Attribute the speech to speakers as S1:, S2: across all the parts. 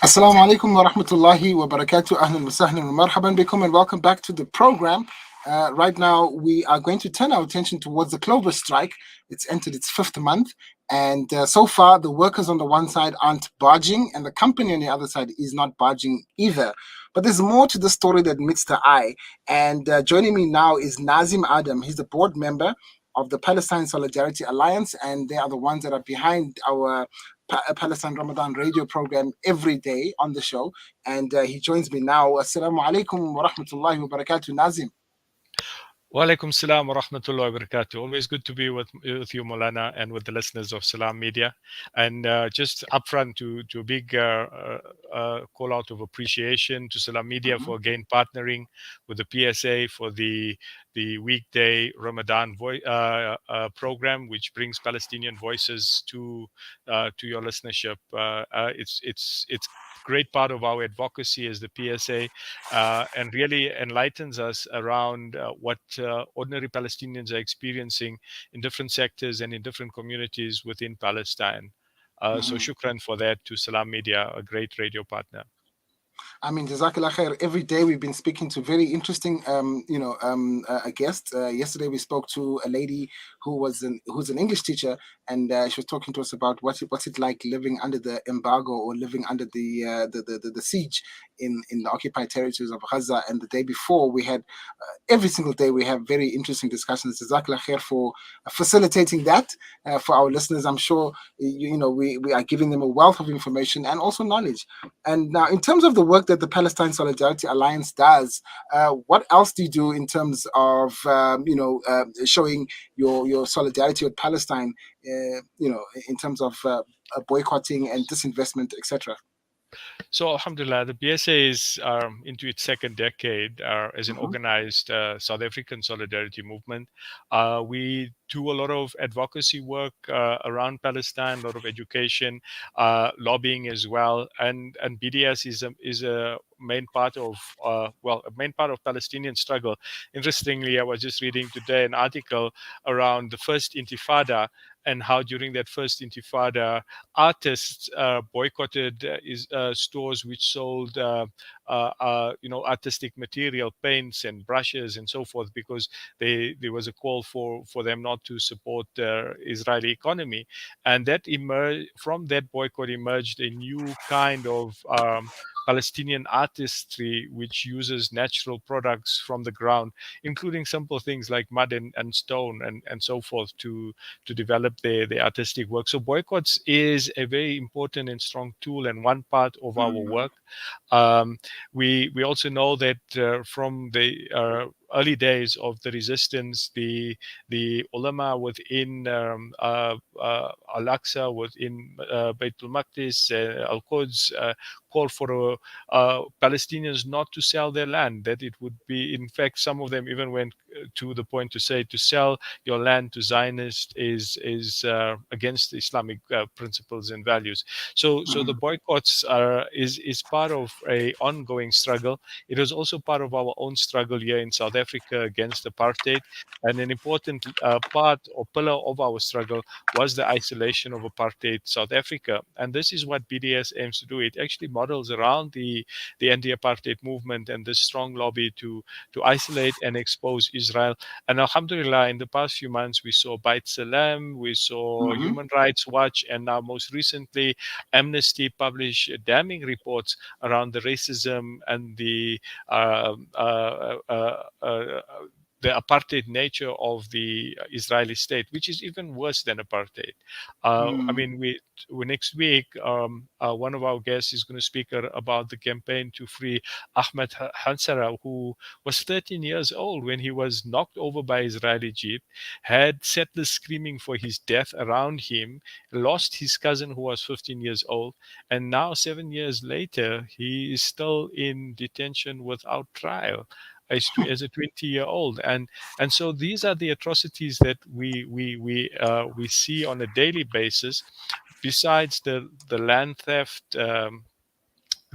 S1: Assalamu alaikum wa rahmatullahi wa barakatuh. Ahlan wa sahlan wa marhaban bikum and welcome back to the program. Right now, we are going to turn our attention towards the Clover strike. It's entered its fifth month, and so far, the workers on the one side aren't budging, and the company on the other side is not budging either. But there's more to the story that meets the eye. And joining me now is Naazim Adam. He's the board member of the Palestine Solidarity Alliance, and they are the ones that are behind our Palestine Ramadan radio program every day on the show. And he joins me now. Assalamu alaikum wa rahmatullahi wa barakatuh, Nazim.
S2: Walaikum salam wa rahmatullahi wa barakatuh. Always good to be with you, Molana, and with the listeners of Salam Media. And just upfront to a big call out of appreciation to Salam Media for again partnering with the PSA for the weekday Ramadan program, which brings Palestinian voices to your listenership. It's great part of our advocacy as the PSA, and really enlightens us around what ordinary Palestinians are experiencing in different sectors and in different communities within Palestine. So shukran for that to Salam Media, a great radio partner.
S1: I mean, Jazakallah khair. Every day we've been speaking to very interesting, a guest. Yesterday we spoke to a lady who's an English teacher, and she was talking to us about what's it like living under the embargo or living under the siege in the occupied territories of Gaza. And the day before we had, every single day we have very interesting discussions. Jazakallah khair for facilitating that for our listeners. I'm sure we are giving them a wealth of information and also knowledge. And now, in terms of the work that the Palestine Solidarity Alliance does, what else do you do in terms of showing your solidarity with Palestine? In terms of boycotting and disinvestment, etc.
S2: So, alhamdulillah, the PSA is into its second decade as an organized South African solidarity movement. We do a lot of advocacy work around Palestine, a lot of education, lobbying as well, and BDS is a main part of Palestinian struggle. Interestingly, I was just reading today an article around the first Intifada and how during that first Intifada, artists boycotted stores which sold artistic material, paints and brushes and so forth, because there was a call for them not to support the Israeli economy. And that from that boycott emerged a new kind of Palestinian artistry, which uses natural products from the ground, including simple things like mud and stone and so forth to develop their artistic work. So boycotts is a very important and strong tool and one part of our work. We also know that from the early days of the resistance, the ulama within Al-Aqsa, within Baitul Maqdis, Al-Quds, called for Palestinians not to sell their land, that it would be, in fact, some of them even went to the point to say to sell your land to Zionists is against Islamic principles and values. So the boycotts is part of a ongoing struggle. It is also part of our own struggle here in South Africa against apartheid, and an important part or pillar of our struggle was the isolation of apartheid South Africa. And this is what BDS aims to do. It actually models around the anti-apartheid movement and this strong lobby to isolate and expose Israel. And alhamdulillah, in the past few months, we saw Bait Salam, we saw Human Rights Watch, and now most recently, Amnesty publish damning reports around the racism and the apartheid nature of the Israeli state, which is even worse than apartheid. I mean, we next week, one of our guests is going to speak about the campaign to free Ahmed Hansara, who was 13 years old when he was knocked over by Israeli jeep, had settlers screaming for his death around him, lost his cousin who was 15 years old, and now 7 years later, he is still in detention without trial as a 20-year-old, and so these are the atrocities that we see on a daily basis. Besides the land theft, the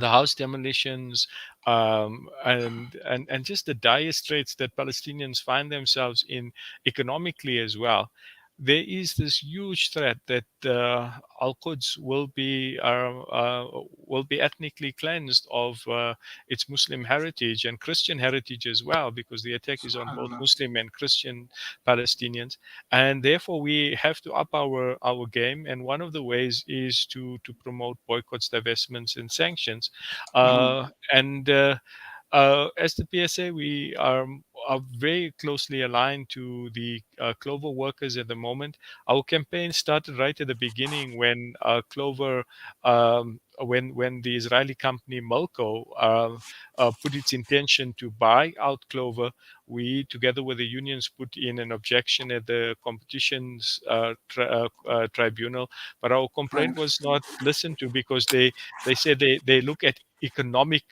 S2: house demolitions, and just the dire straits that Palestinians find themselves in economically as well. there is this huge threat that Al Quds will be ethnically cleansed of its Muslim heritage and Christian heritage as well, because the attack is on both
S1: Subhanallah.
S2: Muslim and Christian Palestinians, and therefore we have to up our game. And one of the ways is to promote boycotts, divestments, and sanctions,
S1: Mhm.
S2: and as the PSA, we are very closely aligned to the Clover workers at the moment. Our campaign started right at the beginning when Clover, when the Israeli company Melco put its intention to buy out Clover. We, together with the unions, put in an objection at the competitions tribunal, but our complaint
S1: Right.
S2: was not listened to, because they said they look at economic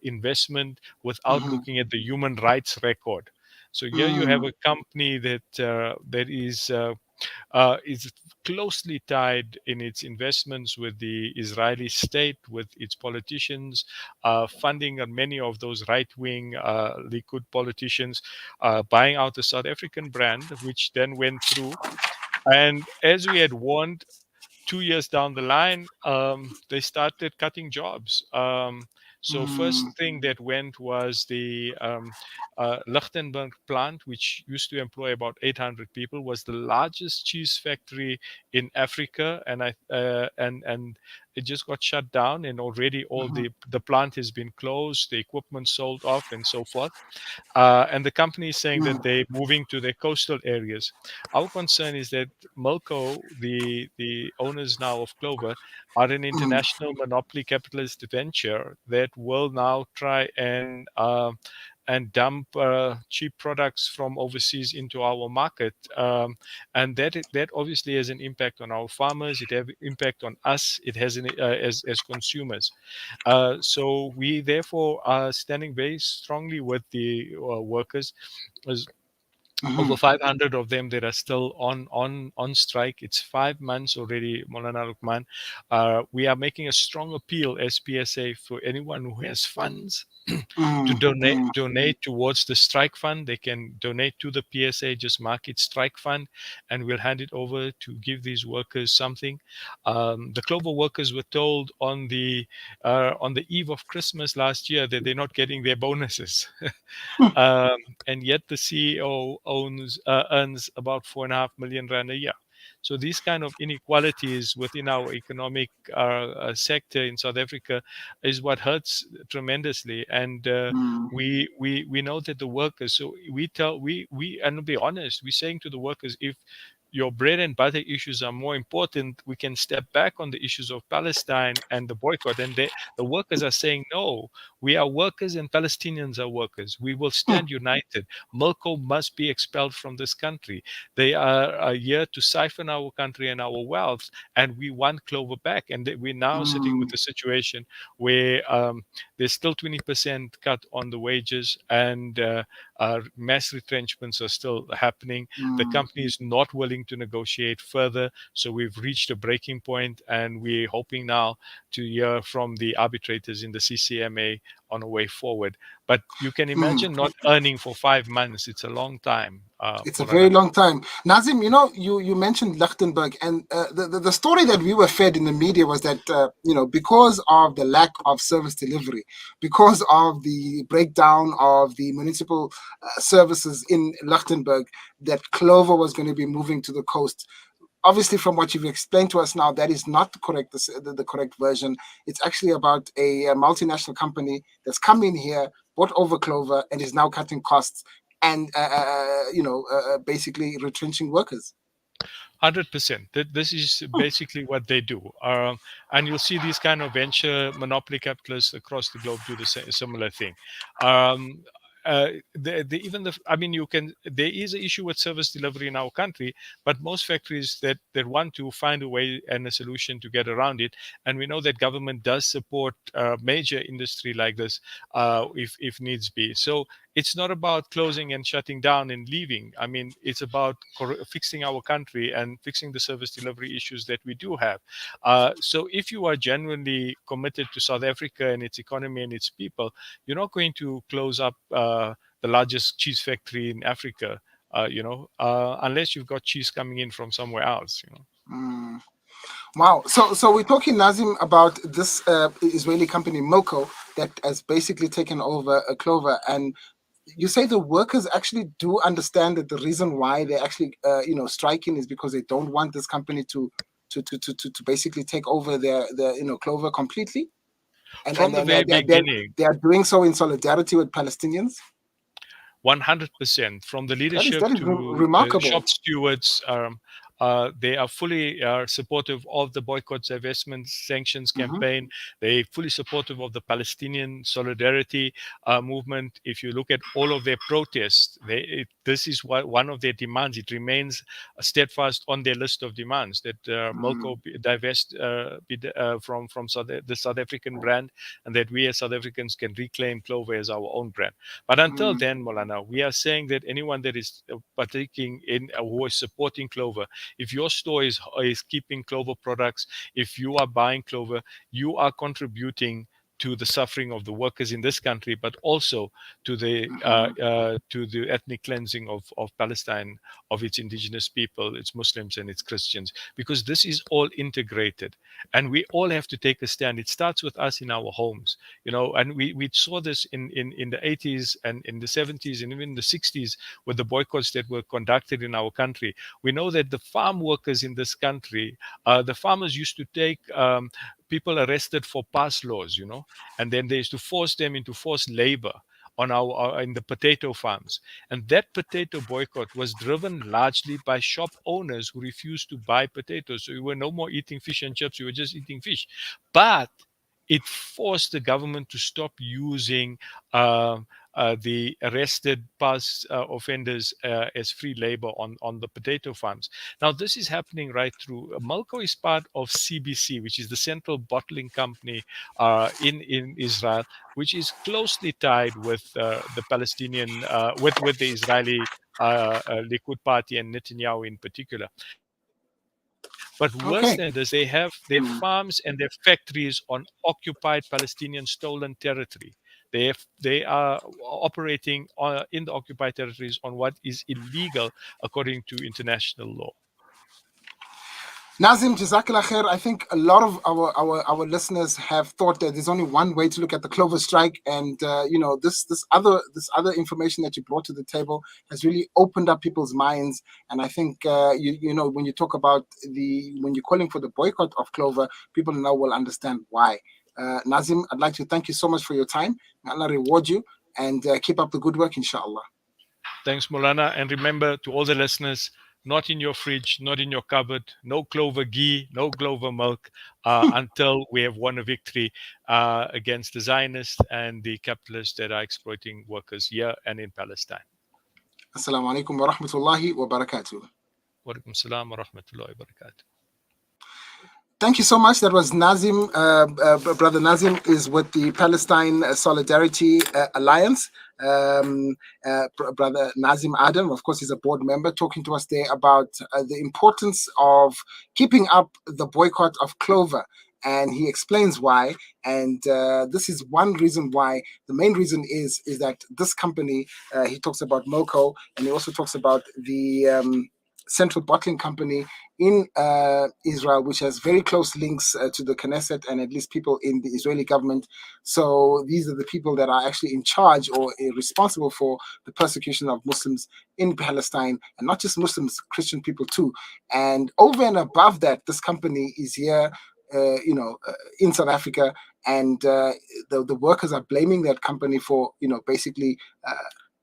S2: investment without
S1: Mhm.
S2: looking at the human rights record. So here you have
S1: Mm.
S2: a company that is closely tied in its investments with the Israeli state, with its politicians, funding many of those right-wing Likud politicians, buying out the South African brand, which then went through. And as we had warned, 2 years down the line, they started cutting jobs. So
S1: Mm.
S2: first thing that went was the Lichtenberg plant, which used to employ about 800 people, was the largest cheese factory in Africa, and it just got shut down. And already all
S1: Mhm.
S2: the plant has been closed, the equipment sold off, and so forth. And the company is saying that
S1: Mm.
S2: they're moving to their coastal areas. Our concern is that Milko, the owners now of Clover, are an
S1: Mm.
S2: international monopoly capitalist venture that will now try and dump cheap products from overseas into our market, and that obviously has an impact on our farmers. It has impact on us. It has as consumers. So we therefore are standing very strongly with the workers. As over
S1: Mhm.
S2: 500 of them that are still on strike. It's 5 months already, Molana Lukman. We are making a strong appeal as PSA for anyone who has funds to
S1: Mm. Mm.
S2: donate towards the strike fund. They can donate to the PSA, just mark it strike fund, and we'll hand it over to give these workers something. The Clover workers were told on the eve of Christmas last year that they're not getting their bonuses. um, and yet the CEO earns about 4.5 million rand a year. So these kind of inequalities within our economic sector in South Africa is what hurts tremendously. And
S1: Mm.
S2: we know that the workers. So we and to be honest, we're saying to the workers, if your bread and butter issues are more important, we can step back on the issues of Palestine and the boycott. And the workers are saying, no, we are workers and Palestinians are workers. We will
S1: Mm.
S2: stand united. Milko must be expelled from this country. They are here to siphon our country and our wealth, and we want Clover back. And we're now sitting
S1: Mm.
S2: with a situation where there's still 20% cut on the wages, and mass retrenchments are still happening. The
S1: Mm.
S2: company is not willing to negotiate further. So we've reached a breaking point, and we're hoping now to hear from the arbitrators in the CCMA on a way forward. But you can
S1: Mm.
S2: imagine not earning for 5 months. It's a long time,
S1: It's a very
S2: Morana.
S1: long time. Nazim, you mentioned Lichtenberg, and the story that we were fed in the media was that, because of the lack of service delivery, because of the breakdown of the municipal services in Lichtenberg, that Clover was going to be moving to the coast. Obviously, from what you've explained to us now, that is not correct. The correct version. It's actually about a multinational company that's come in here, bought over Clover, and is now cutting costs and basically retrenching workers.
S2: 100%. This is basically what they do. And you'll see these kind of venture monopoly capitalists across the globe do the similar thing. Um, even the I mean, you can there is an issue with service delivery in our country, but most factories that want to find a way and a solution to get around it. And we know that government does support major industry like this, if needs be. So it's not about closing and shutting down and leaving. I mean, it's about fixing our country and fixing the service delivery issues that we do have. So if you are genuinely committed to South Africa and its economy and its people, you're not going to close up the largest cheese factory in Africa. unless you've got cheese coming in from somewhere else.
S1: Wow. So we're talking, Nazim, about this Israeli company Milko that has basically taken over Clover, and you say the workers actually do understand that the reason why they're actually striking is because they don't want this company to basically take over their Clover completely, and
S2: From the very beginning,
S1: they are doing so in solidarity with Palestinians.
S2: 100%, from the leadership
S1: That is
S2: to
S1: remarkable.
S2: shop stewards. They are fully supportive of the boycott, divestment, sanctions campaign. They're fully supportive of the Palestinian Solidarity movement. If you look at all of their protests, this is one of their demands. It remains steadfast on their list of demands that Milko divest from the South African brand, and that we as South Africans can reclaim Clover as our own brand. But until then, Molana, we are saying that anyone that is partaking in who is supporting Clover, if your store is keeping Clover products, if you are buying Clover, you are contributing to the suffering of the workers in this country, but also to the ethnic cleansing of Palestine, of its indigenous people, its Muslims and its Christians, because this is all integrated, and we all have to take a stand. It starts with us in our homes, and we saw this in the 80s and in the 70s and even the 60s with the boycotts that were conducted in our country. We know that the farm workers in this country, the farmers used to take people arrested for past laws, and then they used to force them into forced labor in the potato farms. And that potato boycott was driven largely by shop owners who refused to buy potatoes. So you were no more eating fish and chips, you were just eating fish. But it forced the government to stop using the arrested past offenders as free labor on the potato farms. Now, this is happening right through. Milko is part of CBC, which is the central bottling company in Israel, which is closely tied with the Palestinian, with the Israeli Likud party and Netanyahu in particular. But worse than this, they have their farms and their factories on occupied Palestinian stolen territory. They are operating in the occupied territories on what is illegal according to international law.
S1: Nazim, Jazakallah khair. I think a lot of our listeners have thought that there's only one way to look at the Clover strike, and this other information that you brought to the table has really opened up people's minds. And I think when you talk about when you're calling for the boycott of Clover, people now will understand why. Nazim, I'd like to thank you so much for your time. May Allah reward you, and keep up the good work, inshallah.
S2: Thanks, Molana, and remember to all the listeners, not in your fridge, not in your cupboard, no Clover ghee, no Clover milk, until we have won a victory against the Zionists and the capitalists that are exploiting workers here and in Palestine.
S1: Assalamu alaikum wa rahmatullahi wa barakatuh.
S2: Wa alaikum salam wa rahmatullahi wa barakatuh.
S1: Thank you so much. That was Naazim. Brother Naazim is with the Palestine Solidarity Alliance. Brother Naazim Adam, of course, is a board member, talking to us there about the importance of keeping up the boycott of Clover. And he explains why. And this is one reason why. The main reason is that this company, he talks about Milko, and he also talks about the central bottling company in Israel, which has very close links to the Knesset and at least people in the Israeli government. So these are the people that are actually in charge or responsible for the persecution of Muslims in Palestine, and not just Muslims, Christian people too. And over and above that, this company is here in South Africa, and the workers are blaming that company for, basically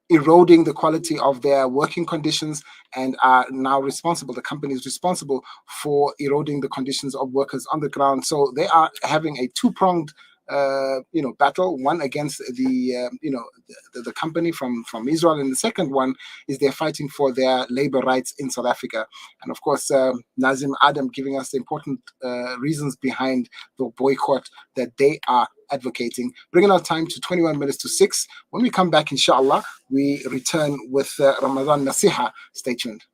S1: eroding the quality of their working conditions, and are now responsible. The company is responsible for eroding the conditions of workers on the ground. So they are having a two-pronged battle, one against the company from Israel, and the second one is they're fighting for their labor rights in South Africa. And of course, Naazim Adam giving us the important reasons behind the boycott that they are advocating, bringing our time to 21 minutes to 6. When we come back, inshallah, we return with Ramadan Nasiha. Stay tuned.